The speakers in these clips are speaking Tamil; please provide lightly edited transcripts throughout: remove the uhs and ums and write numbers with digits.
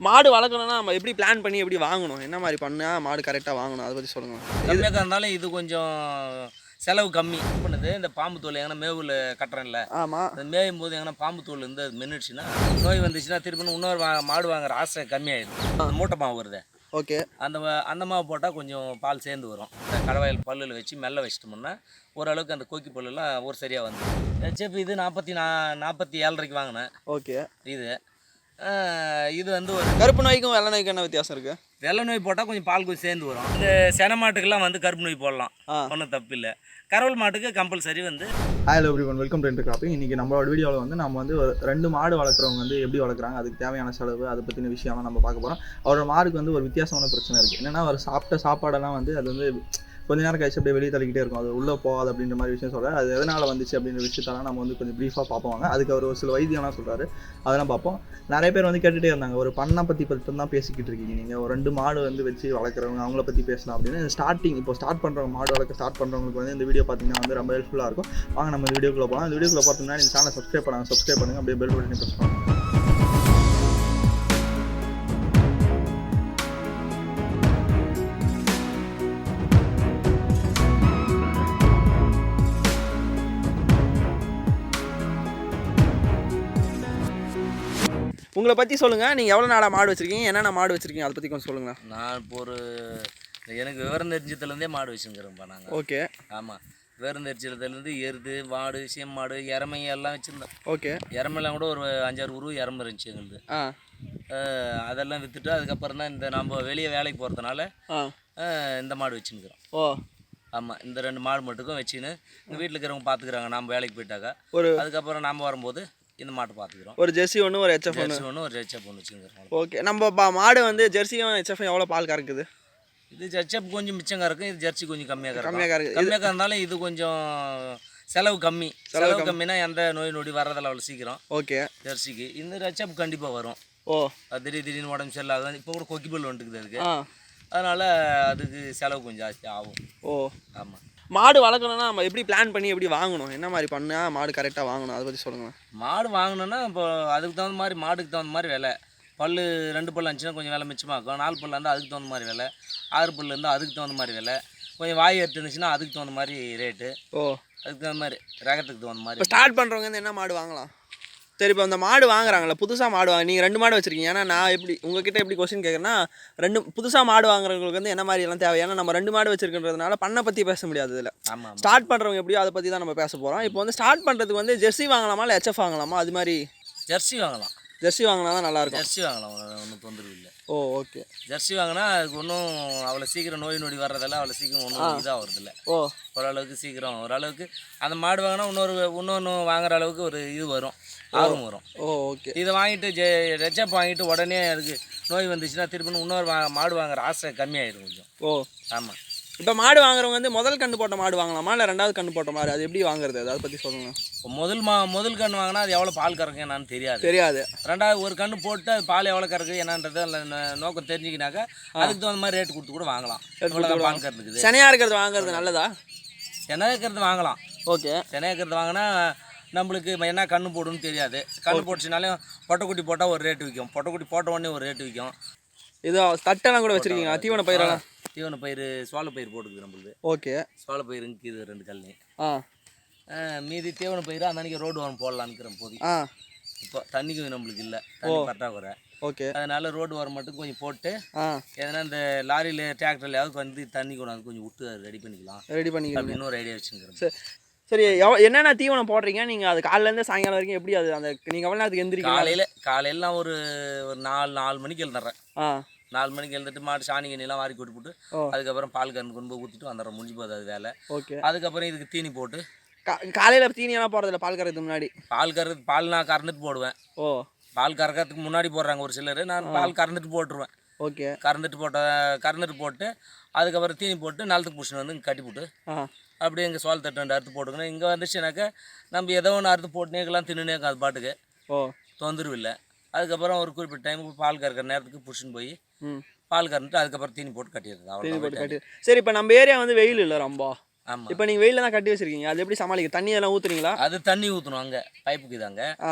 மாடு வளர்க்கணும்னா நம்ம எப்படி பிளான் பண்ணி எப்படி வாங்கணும், என்ன மாதிரி பண்ணால் மாடு கரெக்டாக வாங்கணும், அதை பற்றி சொல்லுங்கள். கம்மியாக இருந்தாலும் இது கொஞ்சம் செலவு கம்மி பண்ணுது. இந்த பாம்பு தோல் எங்கன்னா மேவில் கட்டுறேன்ல, ஆமாம், அது மேயும் போது எங்கன்னா பாம்பு தோல் இருந்து அது மின்னுடுச்சுன்னா நோய் வந்துச்சுன்னா திருப்பி இன்னொரு மாடு வாங்குற ஆசை கம்மியாயிடும். மூட்டை மாவு வருது, ஓகே, அந்த மாவு போட்டால் கொஞ்சம் பால் சேர்ந்து வரும். இந்த கடவாயில் பல்லில் வச்சு மெல்ல வச்சிட்டோம்னா ஓரளவுக்கு அந்த கொக்கி பல்லுலாம் ஒரு சரியாக வந்து ஹெச்எஃப் இது 47.5 வாங்கினேன். ஓகே, இது வந்து ஒரு கருப்பு நோய்க்கும் வெள்ளை நோய்க்கும் என்ன வித்தியாசம் இருக்குது? வெள்ளை நோய் போட்டால் கொஞ்சம் பால் கொஞ்சம் சேர்ந்து வரும். இந்த சென மாட்டுக்கெல்லாம் வந்து கருப்பு நோய் போடலாம், ஒன்றும் தப்பு இல்லை. கரவல் மாட்டுக்கு கம்பல்சரி வந்து. Hello everyone, welcome to cropping. இன்றைக்கி நம்மளோட வீடியோவில் வந்து நம்ம வந்து 2 மாடு வளர்க்குறவங்க வந்து எப்படி வளர்க்குறாங்க, அதுக்கு தேவையான செலவு, அதை பற்றின விஷயம்லாம் நம்ம பார்க்க போகிறோம். அவரோட மாடுக்கு வந்து ஒரு வித்தியாசமான பிரச்சனை இருக்குது. என்னென்னா அவர் சாப்பிட்ட சாப்பாடெல்லாம் வந்து அது வந்து கொஞ்ச நேரம் கழிச்சு அப்படியே வெளியே தள்ளிக்கிட்டே இருக்கும், அது உள்ளே போகாது அப்படின்ற மாதிரி விஷயம் சொல்கிறார். அது எதனால் வந்துச்சு அப்படின்ற விஷயத்தெல்லாம் நம்ம வந்து கொஞ்சம் ப்ரீஃபாக பார்ப்போம். அதுக்கு அவர் ஒரு சில வைத்தியம்லாம் சொல்கிறாரு, அதெல்லாம் பார்ப்போம். நிறைய பேர் வந்து கேட்டுகிட்டே இருந்தாங்க, ஒரு பண்ணை பற்றி தான் பேசிக்கிட்டு இருக்கீங்க நீங்கள், ஒரு 2 மாடு வந்து வச்சு வளர்க்குறவங்க அவங்கள பற்றி பேசலாம் அப்படின்னு. ஸ்டார்டிங் இப்போ ஸ்டார்ட் பண்ணுறவங்க, மாடு வளர்க்க ஸ்டார்ட் பண்ணுறவங்களுக்கு வந்து இந்த வீடியோ பார்த்தீங்கன்னா வந்து ரொம்ப ஹெல்ப்ஃபுல்லாக இருக்கும். வாங்க நம்ம இந்த வீடியோக்குள்ளே போகலாம். இந்த வீடியோக்குள்ளே பார்த்தோம்னா நீங்கள் சேனலை சப்ஸ்கிரைப் பண்ணுங்கள், அப்படியே பெல் பட்டனை ப்ரெஸ் பண்ணுங்கள். உங்களை பற்றி சொல்லுங்கள். நீங்கள் எவ்வளோ நாளாக மாடு வச்சுருக்கீங்க, என்னென்ன மாடு வச்சுருக்கீங்க, அதை பற்றி கொஞ்சம் சொல்லுங்கள். நான் இப்போ எனக்கு விவரம் தெரிஞ்சதுலேருந்தே மாடு வச்சுருக்கிறோம்ப்பா நாங்கள். ஓகே, ஆமாம், விவரம் தெரிஞ்சதுலேருந்து எருது, மாடு, செம்மாடு, இறமை எல்லாம் வச்சுருந்தோம். ஓகே, இறமைலாம் கூட ஒரு 5-6 உருவம் இறமை இருந்துச்சு எங்களுக்கு. அதெல்லாம் விற்றுட்டு அதுக்கப்புறம் தான் இந்த நம்ம வெளியே வேலைக்கு போகிறதுனால இந்த மாடு வச்சுருக்கிறோம். ஓ, ஆமாம், இந்த 2 மாடு மட்டுக்கும் வச்சுன்னு எங்கள் வீட்டில் இருக்கிறவங்க பார்த்துக்குறாங்க. நம்ம வேலைக்கு போயிட்டாக்கா அதுக்கப்புறம் நம்ம வரும்போது இந்த மாட்டை பார்த்துக்கிறோம். ஒரு ஜெர்சி ஒன்று, ஒரு ஹெச்எஃப் ஒன்று, ஒரு ஹெச்எஃப் ஒன்று வச்சுக்கிறோம். ஓகே, நம்ம மாடு வந்து ஜெர்சியும் ஹெச்எஃப் எவ்வளோ பால் கறக்குது? இது ஹெச்எஃப் கொஞ்சம் மிச்சங்க இருக்கும், இது ஜெர்சி கொஞ்சம் கம்மியாக இருந்தாலும் இது கொஞ்சம் செலவு கம்மினா எந்த நோய் நொடி வர்றதில்ல அவ்வளோ சீக்கிரம். ஓகே, ஜெர்சிக்கு இந்த ஹெச்எஃப் கண்டிப்பாக வரும். ஓ, திடீர்னு உடம்பு சரியில்லாத இப்போ கூட கொக்கிபல் வந்துட்டுக்குது அதுக்கு, அதனால் அதுக்கு செலவு கொஞ்சம் ஜாஸ்தி ஆகும். ஓ, ஆமாம். மாடு வளர்க்கணும்னா நம்ம எப்படி பிளான் பண்ணி எப்படி வாங்கணும், என்ன மாதிரி பண்ணால் மாடு கரெக்டாக வாங்கணும், அதை பற்றி சொல்லுங்கள். மாடு வாங்கணுன்னா இப்போ அதுக்கு தகுந்த மாதிரி, மாடுக்கு தகுந்த மாதிரி விலை. 2 பல் இருந்துச்சுன்னா கொஞ்சம் விலை மிச்சமாகும். 4 பல் இருந்தால் அதுக்கு தகுந்த மாதிரி விலை. 6 பல் இருந்தால் அதுக்கு தகுந்த மாதிரி விலை. கொஞ்சம் வாய் எடுத்து இருந்துச்சுன்னா அதுக்கு தகுந்த மாதிரி ரேட்டு. ஓ, அதுக்கு தகுந்த மாதிரி ரகத்துக்கு தகுந்த மாதிரி. இப்போ ஸ்டார்ட் பண்ணுறவங்க வந்து என்ன மாடு வாங்கலாம்? சரி, இப்போ அந்த மாடு வாங்குறாங்களே, புதுசாக மாடு நீங்கள் 2 மாடு வச்சுருக்கீங்க. ஏன்னா நான் எப்படி உங்ககிட்ட எப்படி கொஸ்டின் கேட்குறேன்னா, 2 புதுசாக மாடு வாங்குறவங்களுக்கு வந்து என்ன மாதிரி எல்லாம் தேவை? ஏன்னா நம்ம 2 மாடு வச்சுருக்கிறதுனால பண்ணை பற்றி பேச முடியாது இதில். ஆமாம், ஸ்டார்ட் பண்ணுறவங்க எப்படியோ அதை பற்றி தான் நம்ம பேச போகிறோம். இப்போ வந்து ஸ்டார்ட் பண்ணுறதுக்கு வந்து ஜெர்சி வாங்கலாமா இல்லை ஹெச்எஃப் வாங்கலாமா? அது மாதிரி ஜெர்சி வாங்கலாம். ஜெர்சி வாங்கினா தான் நல்லாயிருக்கும். ஜெர்சி வாங்கலாம், ஒன்றும் தொந்தரவு இல்லை. ஓ, ஓகே. ஜெர்சி வாங்கினா அதுக்கு ஒன்றும் அவ்வளோ சீக்கிரம் நோய் நொடி வர்றதில்ல, அவ்வளோ சீக்கிரம் ஒன்றும் இதாக வருதில்லை. ஓ, ஓரளவுக்கு சீக்கிரம், ஓரளவுக்கு அந்த மாடு வாங்கினா இன்னொன்று வாங்குற அளவுக்கு ஒரு இது வரும், ஆர்வம் வரும். ஓ, ஓகே. இதை வாங்கிட்டு ஹெச்எஃப் வாங்கிட்டு உடனே அதுக்கு நோய் வந்துச்சுன்னா திருப்பி இன்னொரு மாடு வாங்குற ஆசை கம்மியாயிடும் கொஞ்சம். ஓ, ஆமாம். இப்போ மாடு வாங்குறவங்க வந்து முதல் கன்று போட்ட மாடு வாங்கலாமா இல்லை 2வது கன்று போட்ட மாடு, அது எப்படி வாங்குறது, அதை பற்றி சொல்லுங்கள். இப்போ முதல் கன்று வாங்கினா அது எவ்வளோ பால் கறக்கும் என்னன்னு தெரியாது. 2வது ஒரு கன்று போட்டு அது பால் எவ்வளோ கறக்கு என்னன்றது நோக்கம் தெரிஞ்சிக்கினாக்கா அதுக்கு தகுந்த மாதிரி ரேட் கொடுத்து கூட வாங்கலாம். பால் கறக்குது செனையாக இருக்கிறது வாங்குறது நல்லதா? செனையாக இருக்கிறது வாங்கலாம். ஓகே, செனையாக இருக்கிறது வாங்கினா நம்மளுக்கு என்ன கன்று போடுன்னு தெரியாது. கன்று போட்டுச்சுனாலும் பொட்டைக்குட்டி போட்டால் ஒரு ரேட்டு விற்கும், பொட்டைக்குட்டி போட்ட உடனே ஒரு ரேட்டு விற்கும். இது தட்டெல்லாம் கூட வச்சுருக்கீங்க, தீவன பயிரெல்லாம்? தீவன பயிர் சோள பயிர் போட்டுக்குது நம்மளுக்கு. ஓகே, சோள பயிருங்க இது 2 கல்லி. மீதி தீவன பயிர் அந்த அன்றைக்கி ரோடு ஓரம் போடலான்னுக்கிறேன் போதி. இப்போ தண்ணிக்கு நம்மளுக்கு இல்லை, தண்ணி பற்றாக்குறை. ஓகே, அதனால ரோடு ஓரம் மட்டும் கொஞ்சம் போட்டு எதனா இந்த லாரியில் டிராக்டர்லையாவது வந்து தண்ணி கொண்டாந்து கொஞ்சம் விட்டு ரெடி பண்ணிக்கலாம் அப்படின்னு ஒரு ஐடியா வச்சுருக்கிறேன். சரி, என்னென்ன தீவனம் போடுறீங்க நீங்கள்? அது காலையிலேருந்து சாயங்காலம் வரைக்கும் எப்படி அது அந்த நீங்கள் எவ்வளோ நேரத்துக்கு எந்திரிக்க? காலையில் நான் ஒரு 4 மணிக்கு எழுந்துடுறேன். 4 மணிக்கு எழுந்துட்டு மாடு சாணி கண்ணிலாம் வாரி கொண்டு போட்டு அதுக்கப்புறம் பால் கறந்து கொண்டு போய் ஊற்றிட்டு வந்துடுறேன், முடிஞ்சு போகுது அது வேலை. ஓகே, அதுக்கப்புறம் இதுக்கு தீனி போட்டு காலையில் தீனியெல்லாம் போடுறதில்ல, பால் கறக்கிறதுக்கு முன்னாடி? பால் நான் கறந்துட்டு போடுவேன். ஓ, பால் கறக்கிறதுக்கு முன்னாடி போடுறாங்க ஒரு சிலர், நான் பால் கறந்துட்டு போட்டுருவேன். ஓகே, கறந்துட்டு போட்டு அதுக்கப்புறம் தீனி போட்டு நிலத்துக்கு பிடிச்சின்னு வந்து இங்கே கட்டி போட்டு அப்படியே இங்கே சோள தட்டு 2 அறுத்து போட்டுக்கணும். இங்கே வந்துச்சுனாக்கா நம்ம ஏதோ ஒன்று அறுத்து போட்டுனேக்கலாம், தின்னுனேக்கும், அது பாட்டுக்கு. ஓ, தொந்தரவு இல்லை. அதுக்கப்புறம் ஒரு குறிப்பிட்ட டைமுக்கு பால் கறக்கிற நேரத்துக்கு பிடிச்சின்னு போய் பால் கறந்துட்டு அதுக்கப்புறம் தீனி போட்டு கட்டிடுறது, அவ்வளோ. சரி, இப்போ நம்ம ஏரியா வந்து வெயில் இல்லை ரொம்ப, ஆமாம். இப்போ நீங்கள் வெயிலில் தான் கட்டி வச்சிருக்கீங்க, அது எப்படி சமாளிக்க? தண்ணி எல்லாம் ஊற்றுறீங்களா? அது தண்ணி ஊற்றணும், அங்கே பைப்புக்கு இதாங்க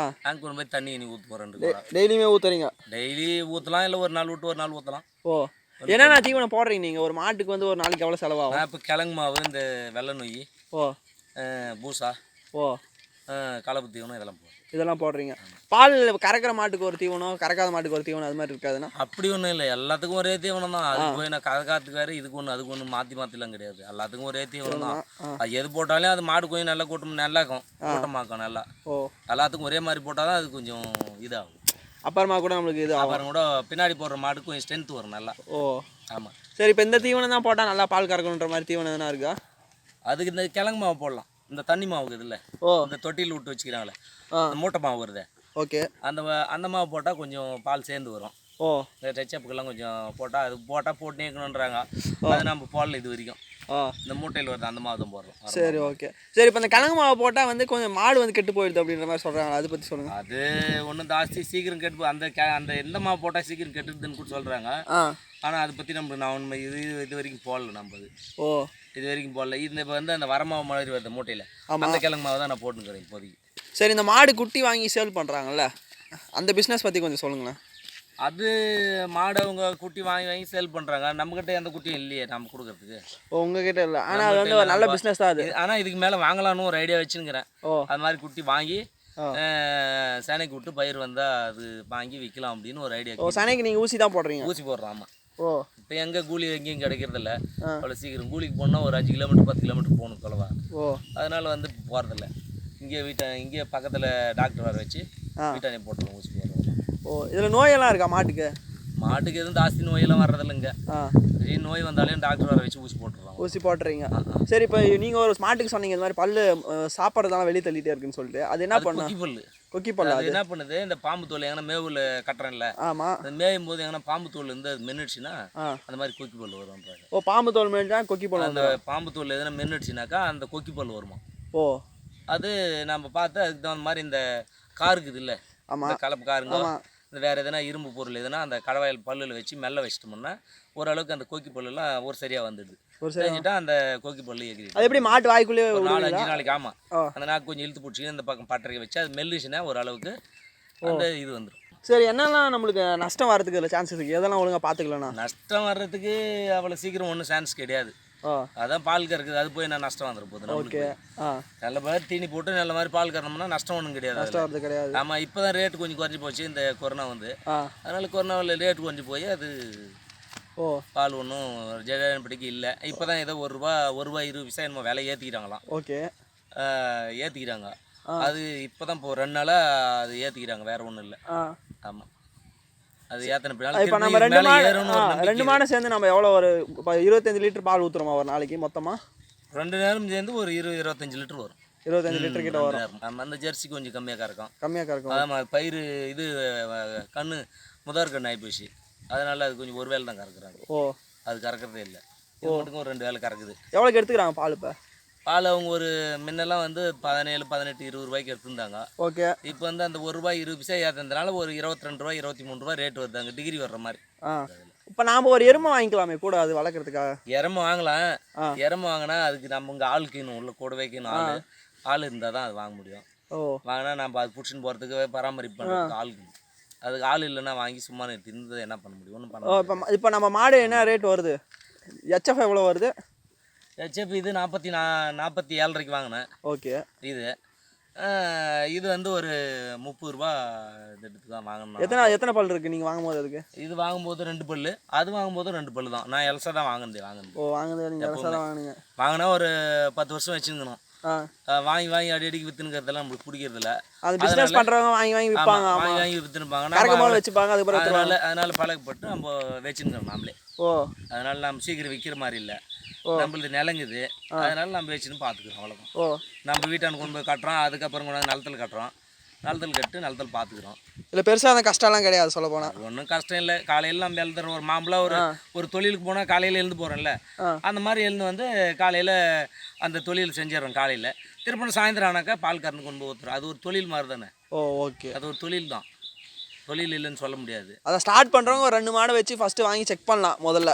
அங்கே கொண்டு போய் தண்ணி இனி ஊற்ற போகிறேன். டெய்லியுமே ஊற்றுறீங்க? டெய்லி ஊற்றலாம், இல்லை ஒரு நாள் விட்டு ஒரு நாள் ஊற்றலாம். ஓ, என்னென்ன தீவனம் போடுறீங்க நீங்கள்? ஒரு மாட்டுக்கு வந்து ஒரு நாளைக்கு எவ்வளோ செலவாகும்? நான் இப்போ கிழங்கு மாவு, இந்த வெள்ளை நொய், ஓ, பூசா, ஓ, கலப்பு தீவனம் இதெல்லாம் போடுறீங்க. பால் கறக்கிற மாட்டுக்கு ஒரு தீவனம், கறக்காத மாட்டுக்கு ஒரு தீவனம், அது மாதிரி இருக்காதுண்ணா? அப்படி ஒன்றும் இல்லை, எல்லாத்துக்கும் ஒரே தீவனம் தான். அதுக்கு போய் நான் கறக்காத்துக்கு வேறு, இதுக்கு ஒன்று அதுக்கு ஒன்று மாற்றிலாம் கிடையாது. எல்லாத்துக்கும் ஒரே தீவனம் தான். அது எது போட்டாலும் அது மாடு கொஞ்சம் நல்லா நல்லாக்கும், கூட்டமாக்கும் நல்லா. ஓ, எல்லாத்துக்கும் ஒரே மாதிரி போட்டால் தான் அது கொஞ்சம் இதாகும். அப்புறமா கூட நம்மளுக்கு இது அப்புறம் கூட பின்னாடி போடுற மாடுக்கு கொஞ்சம் ஸ்ட்ரென்த் வரும் நல்லா. ஓ, ஆமாம். சரி, இப்போ இந்த தீவனம் தான் போட்டால் நல்லா பால் கறக்கணுன்ற மாதிரி தீவனம் எதுனா இருக்கா? அதுக்கு இந்த கிழங்கு மாவு போடலாம், இந்த தண்ணி மாவுக்கு இதில். ஓ, இந்த தொட்டியில் விட்டு வச்சுக்கிறாங்களே, இந்த மூட்டை மாவு வருது. ஓகே, அந்த மாவு போட்டால் கொஞ்சம் பால் சேர்ந்து வரும். ஓ, இந்த டச்சப்புக்கெல்லாம் கொஞ்சம் போட்டால் அது போட்டே இருக்கணுன்றாங்க. அது நம்ம போடல இது வரைக்கும். இந்த மூட்டையில் வருது அந்த மாவு தான் போடுறோம். சரி, ஓகே. சரி, இப்போ இந்த கிழங்கு மாவு போட்டால் வந்து கொஞ்சம் மாடு வந்து கெட்டு போயிடுது அப்படின்ற மாதிரி சொல்கிறாங்க, அதை பற்றி சொல்லுங்கள். அது ஒன்றும் ஜாஸ்தி சீக்கிரம் கெட்டு அந்த எந்த மாவு போட்டால் சீக்கிரம் கெட்டுதுன்னு கூட சொல்கிறாங்க. ஆனால் அதை பற்றி நான் உண்மை இது வரைக்கும் போடல நம்ம. அது ஓ, இது வரைக்கும் போடல. இப்போ வந்து அந்த வரமாவு மாதிரி வருது மூட்டையில், அந்த கிழங்கு மாவு தான் நான் போட்டுக்கிறேன் இப்போதைக்கு. சரி, இந்த மாடு குட்டி வாங்கி சேல் பண்ணுறாங்கல்ல, அந்த பிஸ்னஸ் பற்றி கொஞ்சம் சொல்லுங்களேன். அது மாடு அவங்க குட்டி வாங்கி சேல் பண்ணுறாங்க, நம்மக்கிட்ட எந்த குட்டியும் இல்லையே நம்ம கொடுக்கறதுக்கு. ஓ, உங்ககிட்ட இல்லை, ஆனால் அது வந்து ஒரு நல்ல பிஸ்னஸ் தான் அது. ஆனால் இதுக்கு மேலே வாங்கலான்னு ஒரு ஐடியா வச்சுங்கிறேன். ஓ, அது மாதிரி குட்டி வாங்கி சேனைக்கு விட்டு பயிர் வந்தால் அது வாங்கி விற்கலாம் அப்படின்னு ஒரு ஐடியா. ஓ, சேனைக்கு நீங்கள் ஊசி தான் போடுறீங்க? ஊசி போடுறோம், ஆமாம். ஓ, இப்போ எங்கே கூலி எங்கேயும் கிடைக்கிறதில்ல அவ்வளோ சீக்கிரம். கூலிக்கு போனால் ஒரு 5 கிலோமீட்டர் 10 கிலோமீட்டர் போகணும் தொலைவா. ஓ, அதனால் வந்து போகிறதில்ல. இங்கே பக்கத்தில் டாக்டர் வர வச்சு வீட்டானே போட்டுருவோம், ஊசி போடுறோம். ஓ, இதில் நோயெல்லாம் இருக்கா மாட்டுக்கு? மாட்டுக்கு எதுவும் ஜாஸ்தி நோயெல்லாம் வர்றதில்லைங்க. திடீர்னு நோய் வந்தாலும் டாக்டர் வர வச்சு ஊசி போட்டுருவோம். ஊசி போட்டுறீங்க. சரி, இப்போ நீங்கள் ஒரு மாட்டுக்கு சொன்னீங்க இந்த மாதிரி பல்லு சாப்பிட்றதெல்லாம் வெளியே தள்ளிட்டே இருக்குன்னு சொல்லிட்டு, அது என்ன பண்ணு? கொக்கி பல்லு அது என்ன பண்ணுது, இந்த பாம்பு தோல் எங்கன்னா மேவில் கட்டுறேன்ல, ஆமாம், அது மேயும் போது எங்கன்னா பாம்பு தோல் இருந்து அது மென்னுடுச்சுன்னா அந்த மாதிரி கொக்கி பல்லு வரும்ன்றாங்க. ஓ, பாம்பு தோல் மென்னுச்சா கொக்கி பல்லு? அந்த பாம்பு தோல் எதனா மென்னுடுச்சுனாக்கா அந்த கொக்கி பல்லு வருமா. ஓ, அது நம்ம பார்த்து அதுக்கு தகுந்த மாதிரி இந்த காருக்கு இது இல்லை, ஆமாம், கலப்பு காருங்க, இந்த வேறு எதனா இரும்பு பொருள் எதுனா அந்த கடவாயில் பல்லில் வச்சு மெல்ல வச்சிட்டோம்னா ஓரளவுக்கு அந்த கொக்கி பல்லுலாம் ஒரு சரியாக வந்துடுது. செஞ்சுட்டா அந்த கொக்கி பல்லு ஏறி அது எப்படி மாட்டு வாய்க்குள்ளே 4-5 நாளைக்கு. ஆமாம், அந்த நாக்கு கொஞ்சம் இழுத்து பிடிச்சி இந்த பக்கம் பட்டறையை வச்சு அது மெல்லுச்சுன்னா ஓரளவுக்கு அந்த இது வந்துடும். சரி, என்னெல்லாம் நம்மளுக்கு நஷ்டம் வர்றதுக்கு இல்லை சான்சஸ் இருக்குது? எதெல்லாம் ஒழுங்காக பார்த்துக்கலண்ணா? நஷ்டம் வர்றதுக்கு அவ்வளோ சீக்கிரம் ஒன்றும் சான்ஸ் கிடையாது. அதான் பால் கறக்குது, அது போய் நான் நஷ்டம் வந்துட போகுது. ஓகே, நல்ல மாதிரி தீனி போட்டு நல்ல மாதிரி பால் கறனோம்னா நஷ்டம் ஒன்றும் கிடையாது. நஷ்டம் வரது கிடையாது. ஆமாம், இப்போ தான் ரேட்டு கொஞ்சம் குறைஞ்சி போச்சு இந்த கொரோனா வந்து. அதனால கொரோனாவில் ரேட்டு குறைஞ்சி போய் அது ஓ பால் ஒன்றும் ஜெயலலிதாபடிக்கு இல்லை. இப்போ தான் ஏதோ ஒரு ரூபா 20 பைசா என்னமோ விலை ஏற்றிக்கிறாங்களாம். ஓகே, ஏற்றிக்கிறாங்க. அது இப்போ தான் இப்போ 2 நாளாக அது ஏற்றிக்கிறாங்க, வேறு ஒன்றும் இல்லை. ஆமாம், அது ஏத்தனை பின்னால இப்போ நம்ம ரெண்டு மாடு சேர்ந்து நம்ம எவ்வளோ ஒரு 25 லிட்டர் பால் ஊற்றுறோமா ஒரு நாளைக்கு மொத்தமாக? 2 நேரம் சேர்ந்து ஒரு 20-25 லிட்டர் வரும். 25 லிட்டர் கிட்ட வரும். நம்ம அந்த ஜெர்சி கொஞ்சம் கம்மியாக கறக்கும். ஆமாம், பயிர் இது கண்ணு முதற் கண்ணு ஆகிப்போச்சு, அதனால அது கொஞ்சம் ஒரு வேலை தான் கறக்குறாங்க. ஓ, அது கறக்கிறதே இல்லை, இது மட்டும் ஒரு 2 வேலை கறக்குது. எவ்வளோக்கு எடுத்துக்கிறாங்க பால்? இப்போ பால் அவங்க ஒரு முன்னெல்லாம் வந்து 17, 18, 20 ரூபாய்க்கு எடுத்துருந்தாங்க. ஓகே, இப்போ வந்து அந்த 1 ரூபாய் 20 பைசா ஏற்றதுனால ஒரு 22 ரூபாய் 23 ரூபாய் ரேட் வருது, அங்கே டிகிரி வர்ற மாதிரி. இப்போ நாம் ஒரு எருமை வாங்கிக்கலாமே கூட அது வளர்க்குறதுக்காக? எருமை வாங்கலாம். எருமை வாங்கினா அதுக்கு நம்ம இங்கே ஆள் வைக்கணும், உள்ள கூட வைக்கணும், ஆள் இருந்தால் தான் அது வாங்க முடியும். ஓ, வாங்கினா நம்ம அது பிடிச்சின்னு போகிறதுக்கு பராமரிப்பு பண்ணுறதுக்கு ஆள், அதுக்கு ஆள் இல்லைன்னா வாங்கி சும்மா நிறுத்தி என்ன பண்ண முடியும்? ஒன்றும் பண்ண முடியும். இப்போ நம்ம மாடு என்ன ரேட் வருது? ஹெச்எஃப் எவ்வளோ வருது? ஹெச்எஃப் இது 47 வாங்கினேன். ஓகே, இது வந்து ஒரு 30 ரூபா எடுத்து தான் வாங்கணும். எத்தனை பல் இருக்குது நீங்கள் வாங்கும்போது? அதுக்கு இது வாங்கும்போது 2 பல், அது வாங்கும்போது 2 பல் தான். நான் எல்சா தான் வாங்கினது. ஓ, வாங்குனது நீங்கள் எல்சா தான் வாங்கினீங்க. வாங்கினா ஒரு 10 வருஷம் வச்சுருக்கணும். வாங்கி அடிக்கடி விற்றுனுக்கிறதெல்லாம் நம்மளுக்கு பிடிக்கிறதில்ல. அது பிஸ்னஸ் பண்ணுறவங்க வாங்கி விற்பாங்க, வாங்கி விற்றுனுப்பாங்க, வச்சுப்பாங்க. அதனால பழக்கப்பட்டு நம்ம வச்சுருக்கோம் நாமளே. ஓ, அதனால நம்ம சீக்கிரம் விற்கிற மாதிரி இல்லை, நம்மளது நிலங்குது, அதனால நம்ம வச்சுன்னு பார்த்துக்கிறோம், அவ்வளோதான். ஓ, நம்ம வீட்டான கொண்டு போய் கட்டுறோம், அதுக்கப்புறம் கொண்டாந்து நிலத்தில் கட்டுறோம், நிலத்தில் பார்த்துக்கிறோம். இல்லை பெருசாக அந்த கஷ்டம்லாம் கிடையாது சொல்ல போனால். ஒன்றும் கஷ்டம் இல்லை. காலையில் நம்ம எழுதுறோம், ஒரு மாம்பழம் ஒரு தொழிலுக்கு போனால் காலையில் எழுந்து போகிறோம்ல, அந்த மாதிரி எழுந்து வந்து காலையில் அந்த தொழில் செஞ்சிடறோம். காலையில் திருப்பி சாயந்தரம் ஆனாக்கா பால் கறந்து கொண்டு போய் ஊற்றுறோம். அது ஒரு தொழில் மாதிரி தானே. ஓ, ஓகே, அது ஒரு தொழில் தான், தொழில் இல்லைன்னு சொல்ல முடியாது. அதை ஸ்டார்ட் பண்ணுறவங்க ஒரு 2 மாடை வச்சு ஃபஸ்ட்டு வாங்கி செக் பண்ணலாம் முதல்ல.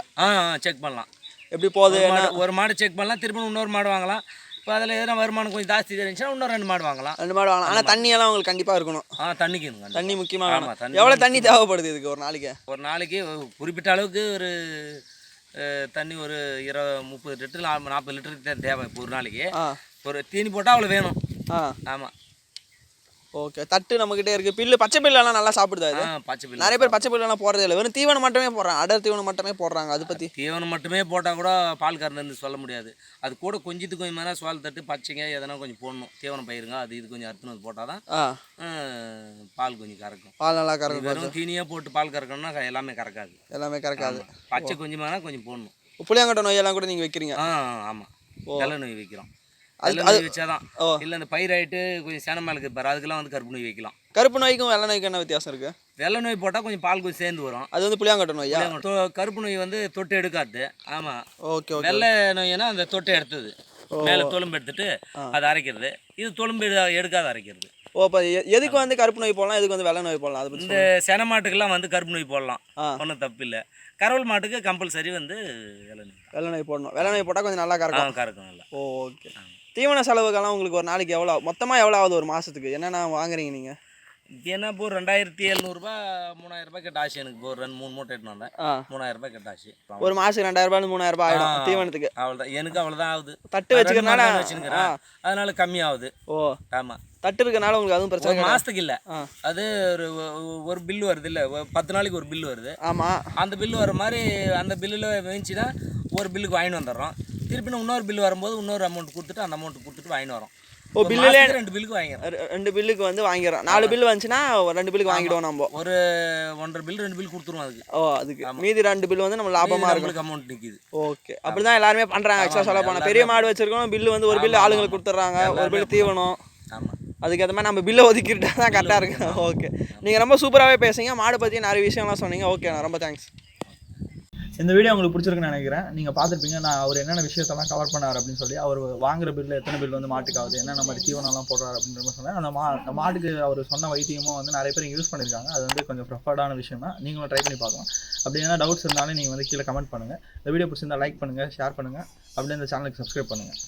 செக் பண்ணலாம். எப்படி போகுது ஒரு மாடு செக் பண்ணலாம், திரும்ப இன்னொரு மாடு வாங்கலாம். இப்போ அதில் எதனா வருமானம் கொஞ்சம் ஜாஸ்தி தெரிஞ்சுன்னா இன்னும் 2 மாடு வாங்கலாம். 2 மாடு வாங்கலாம். ஆனால் தண்ணியெல்லாம் உங்களுக்கு கண்டிப்பாக இருக்கணும். தண்ணிக்கு தண்ணி முக்கியமாக வேணும். தண்ணி எவ்வளோ தண்ணி தேவைப்படுது இதுக்கு ஒரு நாளைக்கு? ஒரு நாளைக்கு குறிப்பிட்ட அளவுக்கு ஒரு தண்ணி ஒரு 30 லிட்டர் 40 லிட்டருக்கு தான் தேவை. இப்போ ஒரு நாளைக்கு ஒரு தீனி போட்டால் அவ்வளோ வேணும். ஆமாம். ஓகே. தட்டு நம்மக்கிட்டே இருக்குது. பில்லு பச்சை பில்லெல்லாம் நல்லா சாப்பிடுதா இது? பச்சை பில்லு நிறைய பேர் பச்சை பில்லெல்லாம் போடுறதே இல்லை, வெறும் தீவனம் மட்டுமே போடுறாங்க. அடர் தீவனம் மட்டுமே போடுறாங்க. அதை பற்றி தீவனம் மட்டுமே போட்டால் கூட பால் கறந்து சொல்ல முடியாது. அது கூட கொஞ்சத்துக்கு கொஞ்சம் மேலே சோள தட்டு பச்சைங்க எதனா கொஞ்சம் போடணும். தீவனம் பயிருங்க அது இது கொஞ்சம் அறுத்துனது போட்டால் தான் பால் கொஞ்சம் கறக்கும். பால் நல்லா கறக்கும். வெறும் தீனியாக போட்டு பால் கறக்கணும்னா எல்லாமே கறக்காது. எல்லாமே கறக்காது. பச்சை கொஞ்சம் மேலே கொஞ்சம் போடணும். புளியாங்கொட்டை நோயெல்லாம் கூட நீங்கள் வைக்கிறீங்க? ஆமாம். வெள்ளை நோய் வைக்கிறோம். அது வச்சாதான் இல்லை அந்த பயிராயிட்டு கொஞ்சம் சேன மேலே இருப்பாரு, அதுக்கெல்லாம் வந்து கருப்பு நோய் வைக்கலாம். கருப்பு நோய்க்கும் வெள்ளை நோய்க்கு என்ன வித்தியாசம் இருக்குது? வெள்ளை நோய் போட்டால் கொஞ்சம் பால் கொஞ்சம் சேர்ந்து வரும். அது வந்து புளியாங்கொட்டை நோயா? கருப்பு நோய் வந்து தொட்டு எடுக்காது. ஆமாம். ஓகே. வெள்ளை நோய்னா அந்த தொட்டை எடுத்தது மேலே தொலும்பு எடுத்துட்டு அதை அரைக்கிறது. இது தொலும்பு எடுக்காத அரைக்கிறது. இப்போ எதுக்கு வந்து கருப்பு நோய் போடலாம், எதுக்கு வந்து வெள்ளை நோய் போடலாம்? அது இந்த சென மாட்டுக்கெல்லாம் வந்து கருப்பு நோய் போடலாம், ஒன்றும் தப்பு இல்லை. கரவல் மாட்டுக்கு கம்பல்சரி வந்து வெள்ளை நோய் போடணும். வெள்ளை நோய் போட்டால் கொஞ்சம் நல்லா கறக்கும் நல்லா. ஓகே. தீவன செலவுக்கெல்லாம் உங்களுக்கு ஒரு நாளைக்கு எவ்வளோ, மொத்தமாக எவ்வளோ ஆகுது ஒரு மாதத்துக்கு? என்னென்ன வாங்குறீங்க நீங்கள்? ஏன்னா இப்போ 2700 3000 கட்டாச்சு. எனக்கு இப்போ 2-3 மூட்டை எடுத்துன்னு வந்தேன். 3000 கட்டாச்சு. ஒரு மாதத்துக்கு 2000 3000 ஆகிடும் தீவனத்துக்கு. அவ்வளோதான். எனக்கு அவ்வளோதான் ஆகுது. தட்டு வச்சுக்கிறனால அதனால கம்மி ஆகுது. ஆமாம். தட்டு இருக்கனால உங்களுக்கு அதுவும் பிரச்சனை. ஒரு மாதத்துக்கு இல்லை, அது ஒரு பில்லு வருது இல்லை, 10 நாளைக்கு ஒரு பில்லு வருது. ஆமாம். அந்த பில்லு வர மாதிரி அந்த பில்லில் வேணுச்சுன்னா ஒரு பில்லுக்கு வாங்கிட்டு வந்துடுறோம். திருப்பி இன்னொரு பில்லு வரும்போது இன்னொரு அமௌண்ட் கொடுத்துட்டு அந்த அமௌண்ட் கொடுத்துட்டு வாங்கிட்டு வரோம். பில்லுலே 2 பில்லுக்கு வாங்கிடுறோம். 2 பில்லுக்கு வந்து வாங்கிடுறோம். 4 பில்லு வந்துச்சுன்னா 2 பில்லுக்கு வாங்கிடுவோம். நம்ம ஒரு 1.5 பில் 2 பில் கொடுத்துருவோம் அதுக்கு. அதுக்கு மீதி 2 பில்லு வந்து நம்ம லாபமாக இருக்கும். அமௌண்ட் நிற்கிது. ஓகே. அப்படி தான் எல்லாருமே பண்ணுறாங்க. எக்ஸ்ட்ரா சொல்ல போனால் பெரிய மாடு வச்சிருக்கோம், பில்லு வந்து ஒரு பில்லு ஆளுங்களுக்கு கொடுத்துட்றாங்க, ஒரு பில்லு தீவனம். ஆமாம். அதுக்கேற்ற மாதிரி நம்ம பில்லை ஒதுக்கிட்டா தான் கரெக்டாக இருக்கு. ஓகே. நீங்கள் ரொம்ப சூப்பராகவே பேசுங்க. மாடு பற்றி நிறைய விஷயம்லாம் சொன்னீங்க. ஓகே, ரொம்ப தேங்க்ஸ். இந்த வீடியோ உங்களுக்கு பிடிச்சிருக்குன்னு நினைக்கிறேன். நீங்கள் பார்த்துருப்பீங்க நான் அவர் என்னென்ன விஷயத்தெல்லாம் கவர் பண்ணார் அப்படின்னு சொல்லி. அவர் வாங்குற பில்லில் எத்தனை பில் வந்து மாட்டுக்கு ஆகுது, என்னென்ன மாதிரி தீவனம்லாம் போடுறாரு அப்படின்ற மாதிரி சொன்னேன். அந்த மாட்டுக்கு அவர் சொன்ன வைத்தியமும் வந்து நிறைய பேர் யூஸ் பண்ணியிருக்காங்க. அது வந்து கொஞ்சம் ப்ரிஃபர்டான விஷயம் தான். நீங்களும் ட்ரை பண்ணி பார்க்கலாம். அப்படி என்ன டவுட்ஸ் இருந்தாலும் நீங்கள் வந்து கீழே கமெண்ட் பண்ணுங்கள். இந்த வீடியோ பிடிச்சிருந்தா லைக் பண்ணுங்கள், ஷேர் பண்ணுங்கள், அப்படியே இந்த சேனலுக்கு சப்ஸ்கிரைப் பண்ணுங்கள்.